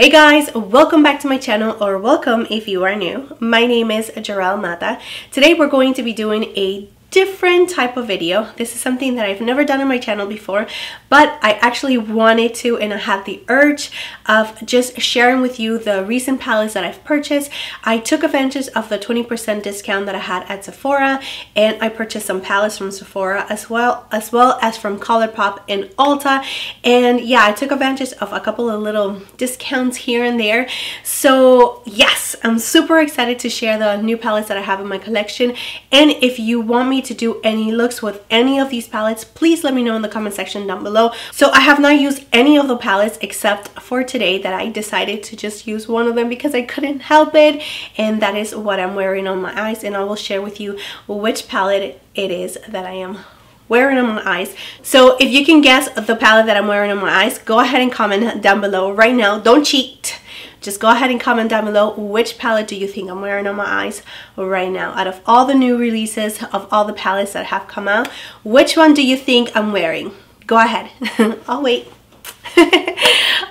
Hey guys, welcome back to my channel, or welcome if you are new. My name is Gerel Matta. Today we're going to be doing a different type of video. This is something that I've never done on my channel before, but I actually wanted to, and I had the urge of just sharing with you the recent palettes that I've purchased. I took advantage of the 20% discount that I had at Sephora, and I purchased some palettes from Sephora as well as from Colourpop and Ulta. And yeah, I took advantage of a couple of little discounts here and there. So yes, I'm super excited to share the new palettes that I have in my collection. And if you want me to do any looks with any of these palettes, please let me know in the comment section down below. So I have not used any of the palettes except for today, that I decided to just use one of them because I couldn't help it, and that is what I'm wearing on my eyes. And I will share with you which palette it is that I am wearing on my eyes. So if you can guess the palette that I'm wearing on my eyes, go ahead and comment down below right now. Don't cheat. Just go ahead and comment down below which palette do you think I'm wearing on my eyes right now. Out of all the new releases of all the palettes that have come out, which one do you think I'm wearing? Go ahead. I'll wait.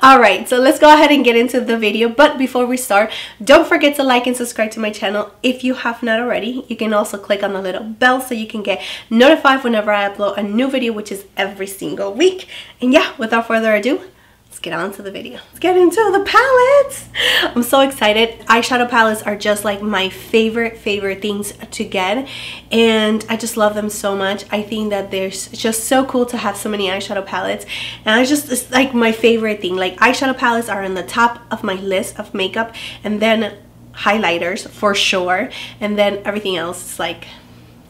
Alright, so let's go ahead and get into the video. But before we start, don't forget to like and subscribe to my channel if you have not already. You can also click on the little bell so you can get notified whenever I upload a new video, which is every single week. And yeah, without further ado, let's get on to the video. Let's get into the palettes. I'm so excited. Eyeshadow palettes are just like my favorite things to get, and I just love them so much. I think that it's just so cool to have so many eyeshadow palettes, and it's like my favorite thing. Like, eyeshadow palettes are on the top of my list of makeup, and then highlighters for sure, and then everything else is like,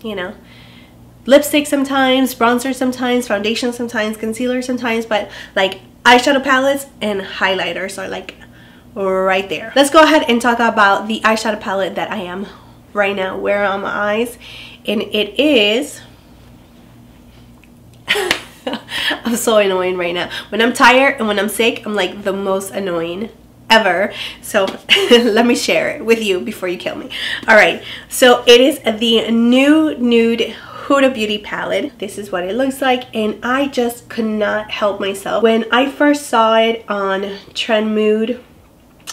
you know, lipstick sometimes, bronzer sometimes, foundation sometimes, concealer sometimes, but like eyeshadow palettes and highlighters are like right there. Let's go ahead and talk about the eyeshadow palette that I am right now wearing on my eyes, and it is I'm so annoying right now. When I'm tired and when I'm sick, I'm like the most annoying ever. So let me share it with you before you kill me. All right, so it is the new Nude Huda Beauty palette. This is what it looks like, and I just could not help myself. When I first saw it on Trend Mood,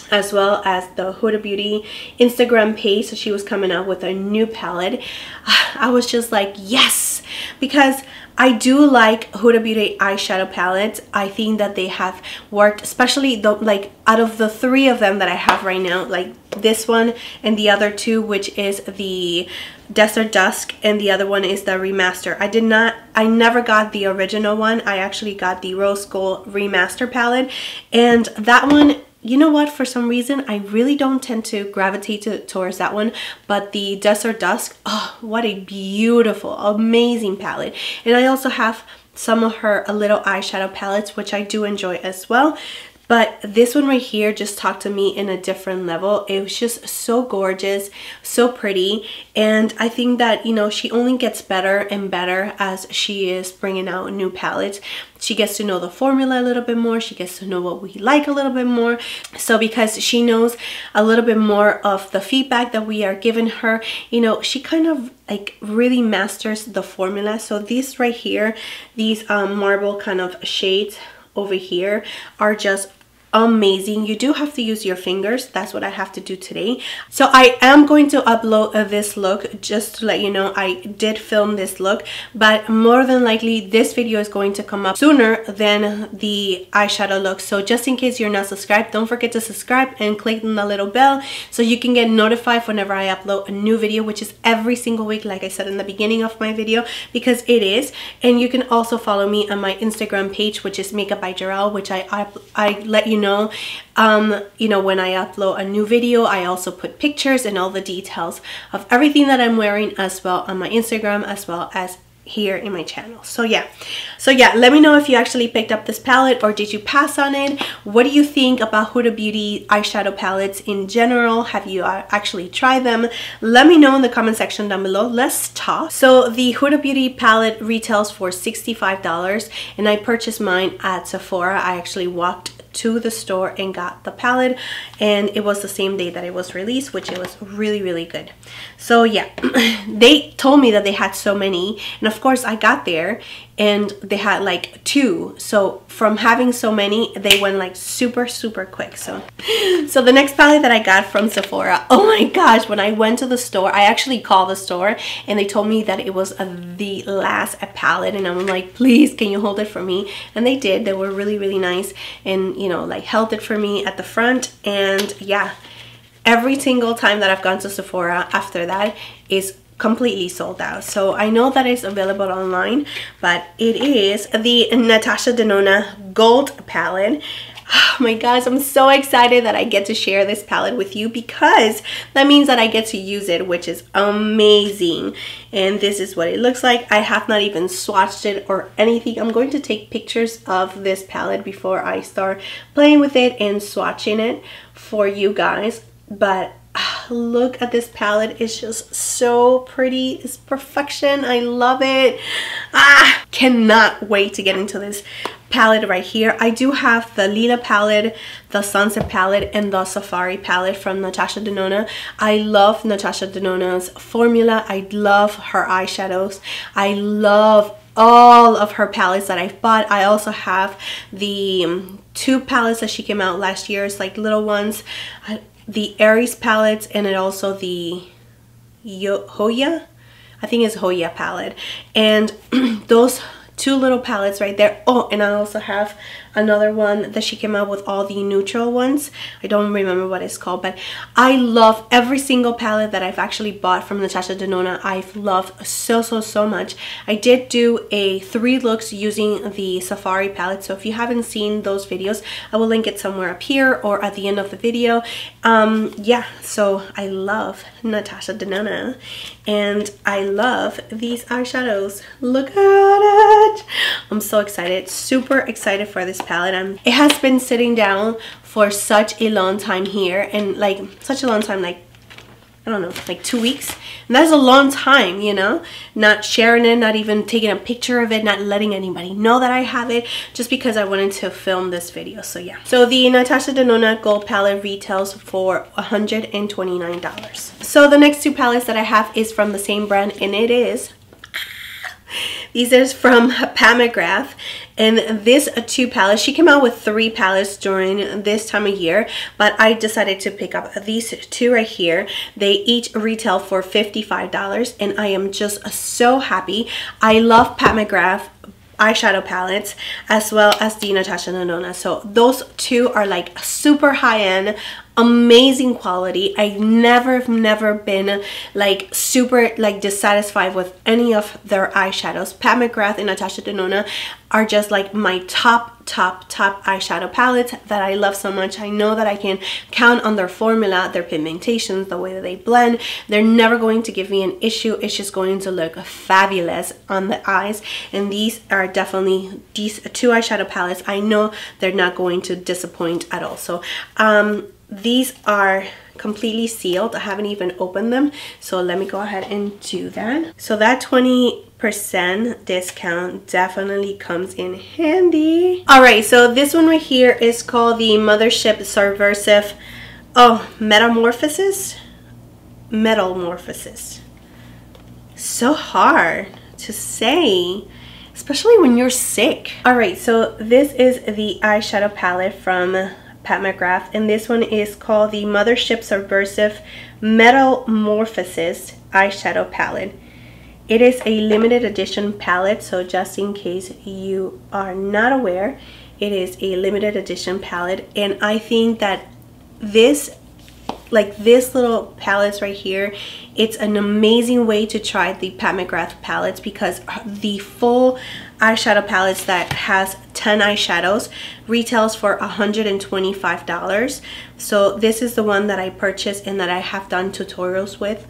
as well as the Huda Beauty Instagram page, so she was coming out with a new palette, I was just like, yes, because I do like Huda Beauty eyeshadow palettes. I think that they have worked, especially like out of the three of them that I have right now, like this one and the other two, which is the Desert Dusk and the other one is the remaster. I never got the original one. I actually got the Rose Gold remaster palette, and that one, you know what, for some reason I really don't tend to gravitate towards that one, but the Desert Dusk, oh, what a beautiful, amazing palette. And I also have some of her little eyeshadow palettes, which I do enjoy as well. But this one right here just talked to me in a different level. It was just so gorgeous, so pretty, and I think that, you know, she only gets better and better as she is bringing out new palettes. She gets to know the formula a little bit more. She gets to know what we like a little bit more. So because she knows a little bit more of the feedback that we are giving her, you know, she kind of like really masters the formula. So these right here, these marble kind of shades over here are just amazing. You do have to use your fingers. That's what I have to do today. So I am going to upload this look, just to let you know I did film this look, but more than likely this video is going to come up sooner than the eyeshadow look. So just in case you're not subscribed, don't forget to subscribe and click on the little bell so you can get notified whenever I upload a new video, which is every single week, like I said in the beginning of my video, because it is. And you can also follow me on my Instagram page, which is Makeup by Gerel, which I let you know, you know, when I upload a new video. I also put pictures and all the details of everything that I'm wearing as well on my Instagram, as well as here in my channel. So yeah, let me know if you actually picked up this palette or did you pass on it. What do you think about Huda Beauty eyeshadow palettes in general? Have you actually tried them? Let me know in the comment section down below. Let's talk. So the Huda Beauty palette retails for $65, and I purchased mine at Sephora. I actually walked to the store and got the palette, and it was the same day that it was released, which it was really good. So yeah, they told me that they had so many, and of course I got there and they had like 2. So from having so many, they went like super quick. So the next palette that I got from Sephora, oh my gosh, when I went to the store, I actually called the store and they told me that it was the last palette, and I'm like, please, can you hold it for me? And they did. They were really nice, and you know, like held it for me at the front. And yeah, every single time that I've gone to Sephora after that is completely sold out. So I know that it's available online, but it is the Natasha Denona Gold palette. Oh my gosh, I'm so excited that I get to share this palette with you, because that means that I get to use it, which is amazing. And this is what it looks like. I have not even swatched it or anything. I'm going to take pictures of this palette before I start playing with it and swatching it for you guys. But look at this palette. It's just so pretty. It's perfection. I love it. Cannot wait to get into this palette right here. I do have the Lila palette, the Sunset palette, and the Safari palette from Natasha Denona. I love Natasha Denona's formula. I love her eyeshadows. I love all of her palettes that I've bought. I also have the 2 palettes that she came out last year. It's like little ones. The Aries palettes, and it also the Hoya, I think it's Hoya palette, and those 2 little palettes right there. Oh, and I also have another one that she came out with, all the neutral ones. I don't remember what it's called, but I love every single palette that I've actually bought from Natasha Denona. I've loved so much. I did do a 3 looks using the Safari palette, so if you haven't seen those videos, I will link it somewhere up here or at the end of the video. Yeah, so I love Natasha Denona, and I love these eyeshadows. Look at it. I'm so excited, super excited for this palette. It has been sitting down for such a long time here, and like such a long time, like I don't know, like 2 weeks. And that's a long time, you know, not sharing it, not even taking a picture of it, not letting anybody know that I have it, just because I wanted to film this video. So yeah, so the Natasha Denona Gold palette retails for $129. So the next 2 palettes that I have is from the same brand, and it is these are from McGrath, and this 2 palettes, she came out with 3 palettes during this time of year, but I decided to pick up these 2 right here. They each retail for $55, and I am just so happy. I love McGrath eyeshadow palettes as well as the Natasha Denona, so those 2 are like super high-end, amazing quality. I've never been like super like dissatisfied with any of their eyeshadows. McGrath and Natasha Denona are just like my top eyeshadow palettes that I love so much. I know that I can count on their formula, their pigmentations, the way that they blend. They're never going to give me an issue. It's just going to look fabulous on the eyes, and these are definitely these 2 eyeshadow palettes. I know they're not going to disappoint at all. So these are completely sealed. I haven't even opened them, so let me go ahead and do that. So that 20% discount definitely comes in handy. All right, so this one right here is called the Mothership Subversive Metamorphosis. So hard to say, especially when you're sick. All right, so this is the eyeshadow palette from McGrath, and this one is called the Mothership Subversive Metamorphosis eyeshadow palette. It is a limited edition palette, so just in case you are not aware, it is a limited edition palette, and I think that this little palettes right here, it's an amazing way to try the McGrath palettes, because the full eyeshadow palettes that has 10 eyeshadows retails for $125. So this is the one that I purchased and that I have done tutorials with,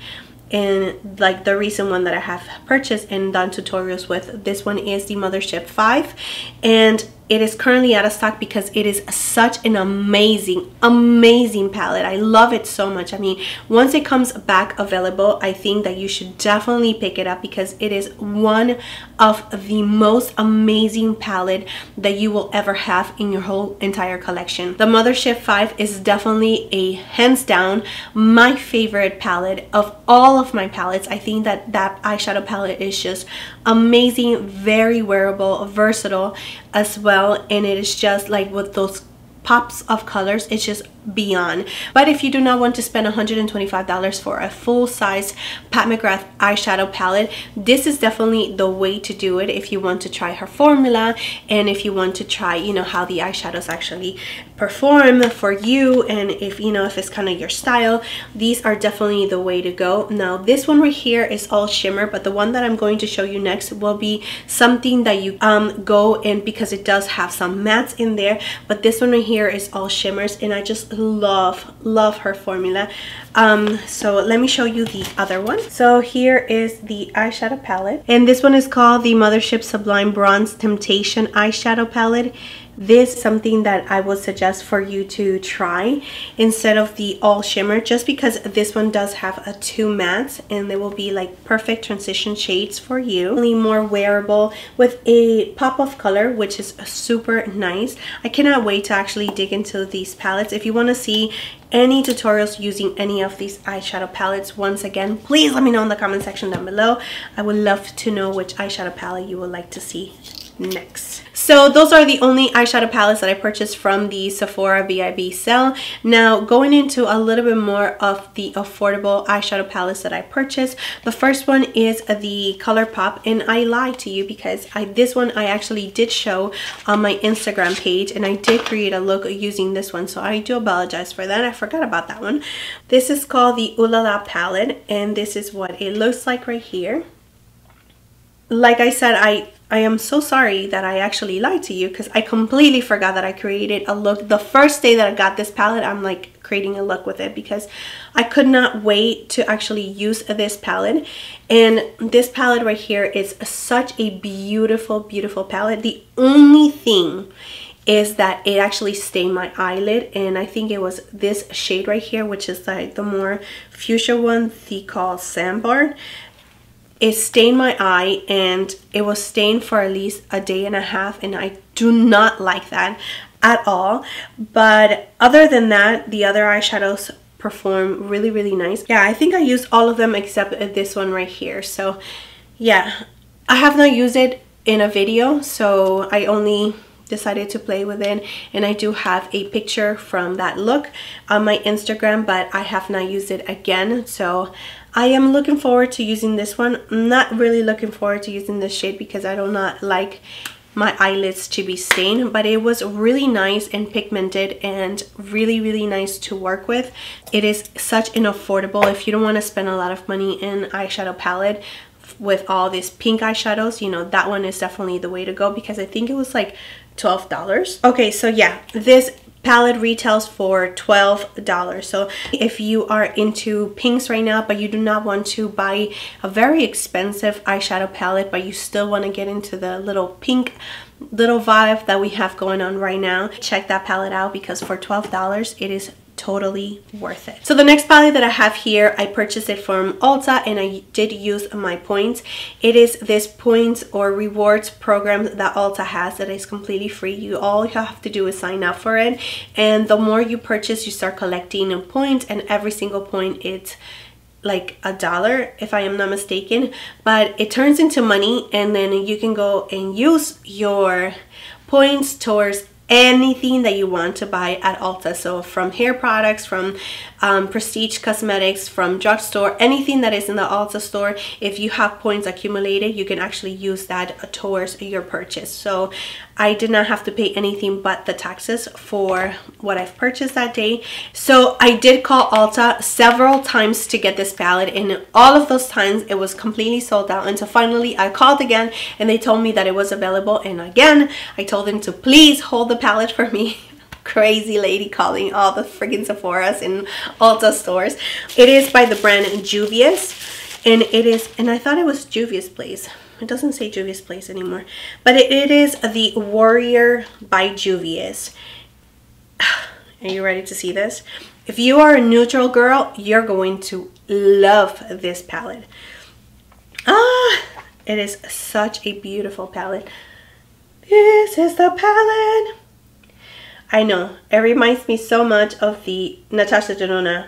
and like the recent one that I have purchased and done tutorials with, this one is the Mothership 5, and it is currently out of stock because it is such an amazing palette. I love it so much. I mean, once it comes back available, I think that you should definitely pick it up, because it is one of the most amazing palette that you will ever have in your whole entire collection. The Mothership 5 is definitely a hands down my favorite palette of all of my palettes. I think that that eyeshadow palette is just amazing, very wearable, versatile as well, and it is just like with those pops of colors, it's just beyond. But if you do not want to spend $125 for a full-size Pat McGrath eyeshadow palette, this is definitely the way to do it if you want to try her formula, and if you want to try, you know, how the eyeshadows actually perform for you, and if you know, if it's kind of your style, these are definitely the way to go. Now this one right here is all shimmer, but the one that I'm going to show you next will be something that you go in, because it does have some mattes in there, but this one right here is all shimmers, and I just love her formula. So let me show you the other one. So here is the eyeshadow palette, and this one is called the Mothership Sublime Bronze Temptation eyeshadow palette. This is something that I would suggest for you to try instead of the all shimmer, just because this one does have a 2 mattes, and they will be like perfect transition shades for you. Really more wearable with a pop of color, which is super nice. I cannot wait to actually dig into these palettes. If you want to see any tutorials using any of these eyeshadow palettes, once again, please let me know in the comment section down below. I would love to know which eyeshadow palette you would like to see next. So those are the only eyeshadow palettes that I purchased from the Sephora VIB sale. Now going into a little bit more of the affordable eyeshadow palettes that I purchased. The first one is the ColourPop, and I lied to you because this one I actually did show on my Instagram page, and I did create a look using this one, so I do apologize for that. I forgot about that one. This is called the Ooh La La palette, and this is what it looks like right here. Like I said, I am so sorry that I actually lied to you, because I completely forgot that I created a look. The first day that I got this palette, I'm like creating a look with it, because I could not wait to actually use this palette. And this palette right here is such a beautiful palette. The only thing is that it actually stained my eyelid, and I think it was this shade right here, which is like the more fuchsia one, the called Sandbar. It stained my eye, and it was stained for at least a day and a half, and I do not like that at all. But other than that, the other eyeshadows perform really nice. Yeah, I think I used all of them except this one right here. So yeah, I have not used it in a video, so I only decided to play with it, and I do have a picture from that look on my Instagram, but I have not used it again. So I am looking forward to using this one. I'm not really looking forward to using this shade because I do not like my eyelids to be stained, but it was really nice and pigmented and really nice to work with. It is such an affordable, if you don't want to spend a lot of money in eyeshadow palette with all these pink eyeshadows, you know, that one is definitely the way to go, because I think it was like $12. Okay, so yeah, this palette retails for $12. So if you are into pinks right now, but you do not want to buy a very expensive eyeshadow palette, but you still want to get into the little pink little vibe that we have going on right now, check that palette out, because for $12 it is totally worth it. So the next palette that I have here, I purchased it from Ulta, and I did use my points. It is this points or rewards program that Ulta has that is completely free. All you have to do is sign up for it, and the more you purchase, you start collecting points, and every single point it's like $1 if I am not mistaken, but it turns into money, and then you can go and use your points towards anything that you want to buy at Ulta. So from hair products, from prestige cosmetics, from drugstore, anything that is in the Ulta store, if you have points accumulated, you can actually use that towards your purchase. So I did not have to pay anything but the taxes for what I've purchased that day. So I did call Ulta several times to get this palette, and all of those times it was completely sold out, until finally I called again and they told me that it was available, and again I told them to please hold the palette for me. Crazy lady calling all the freaking Sephora's and Ulta stores. It is by the brand Juvia's, and it is, and I thought it was Juvia's Place. It doesn't say Juvia's Place anymore, but it is the Warrior by Juvia's. Are you ready to see this? If you are a neutral girl, you're going to love this palette. It is such a beautiful palette. This is the palette. I know, it reminds me so much of the Natasha Denona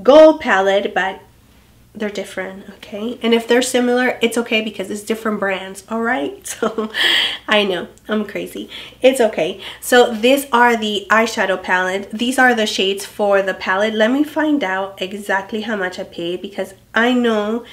Gold palette, but they're different, okay? And if they're similar, it's okay because it's different brands, all right? So I know, I'm crazy. It's okay. So these are the eyeshadow palette. These are the shades for the palette. Let me find out exactly how much I paid because I know,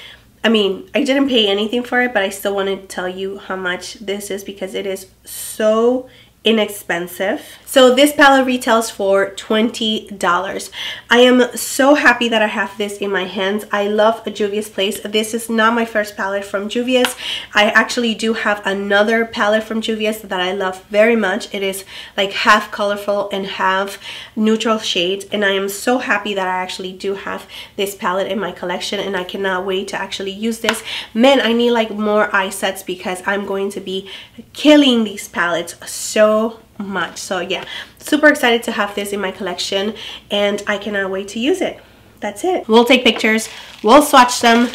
I mean, I didn't pay anything for it, but I still want to tell you how much this is because it is so inexpensive. So this palette retails for $20. I am so happy that I have this in my hands. I love Juvia's Place. This is not my first palette from Juvia's. I actually do have another palette from Juvia's that I love very much. It is like half colorful and half neutral shades, and I am so happy that I actually do have this palette in my collection, and I cannot wait to actually use this. Man, I need like more eye sets because I'm going to be killing these palettes so much. So yeah, super excited to have this in my collection, and I cannot wait to use it. That's it. We'll take pictures, we'll swatch them.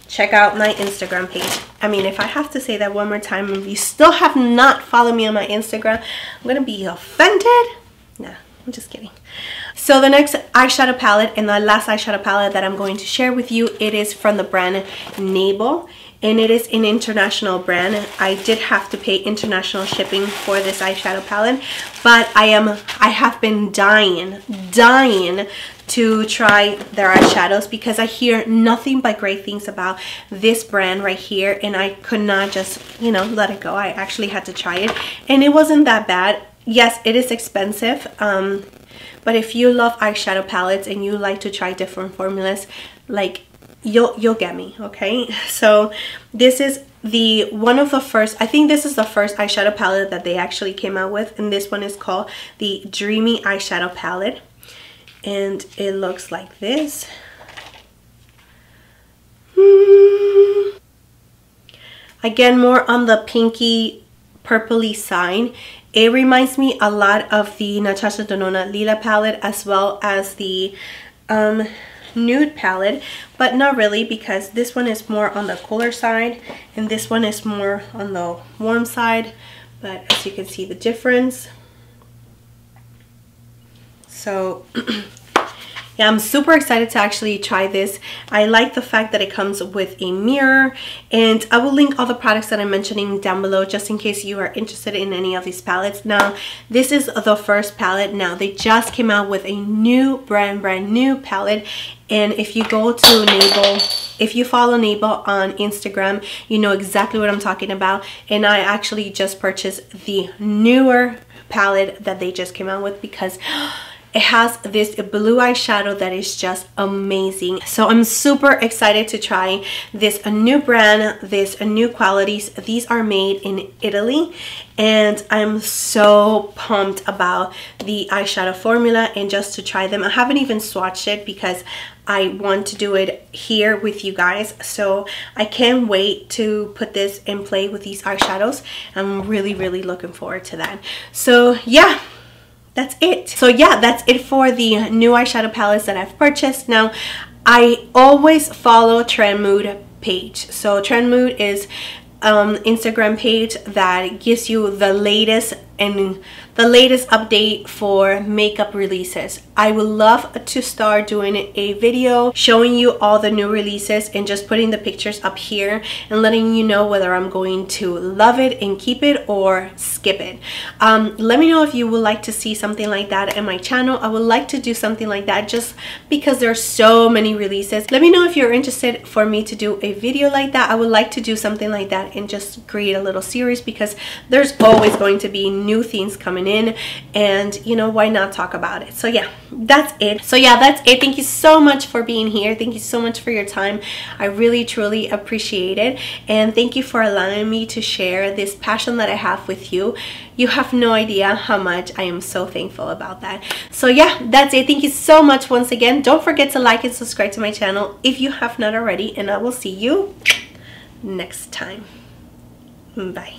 Check out my Instagram page. I mean, if I have to say that one more time, if you still have not followed me on my Instagram, I'm gonna be offended. Nah, I'm just kidding. So the next eyeshadow palette and the last eyeshadow palette that I'm going to share with you, it is from the brand Navel, and it is an international brand. I did have to pay international shipping for this eyeshadow palette, but I have been dying to try their eyeshadows because I hear nothing but great things about this brand right here, and I could not just, you know, let it go. I actually had to try it, and it wasn't that bad. Yes, it is expensive, but if you love eyeshadow palettes and you like to try different formulas, like you'll get me, okay? So this is one of the first, I think this is the first eyeshadow palette that they actually came out with, and this one is called the Dreamy Eyeshadow Palette, and it looks like this. Again, more on the pinky purpley side. It reminds me a lot of the Natasha Denona Lila palette as well as the Nude palette, but not really because this one is more on the cooler side and this one is more on the warm side, but as you can see the difference. So yeah, I'm super excited to actually try this. I like the fact that it comes with a mirror, and I will link all the products that I'm mentioning down below just in case you are interested in any of these palettes. Now, this is the first palette. Now, they just came out with a new brand new palette, and if you go to Navel, if you follow Navel on Instagram, you know exactly what I'm talking about, and I actually just purchased the newer palette that they just came out with because it has this blue eyeshadow that is just amazing. So I'm super excited to try this new brand, this new qualities. These are made in Italy, and I'm so pumped about the eyeshadow formula and just to try them. I haven't even swatched it because I want to do it here with you guys. So I can't wait to put this and play with these eyeshadows. I'm really looking forward to that. So yeah, that's it. So yeah, that's it for the new eyeshadow palettes that I've purchased. Now, I always follow Trend Mood page. So Trend Mood is Instagram page that gives you the latest update for makeup releases. I would love to start doing a video showing you all the new releases and just putting the pictures up here and letting you know whether I'm going to love it and keep it or skip it. Let me know if you would like to see something like that in my channel. I would like to do something like that just because there's so many releases. Let me know if you're interested for me to do a video like that. I would like to do something like that and just create a little series because there's always going to be new things coming in, and you know, why not talk about it? So yeah, that's it. So yeah, that's it. Thank you so much for being here. Thank you so much for your time. I really truly appreciate it, and thank you for allowing me to share this passion that I have with you. You have no idea how much I am so thankful about that. So yeah, that's it. Thank you so much once again. Don't forget to like and subscribe to my channel if you have not already, and I will see you next time. Bye.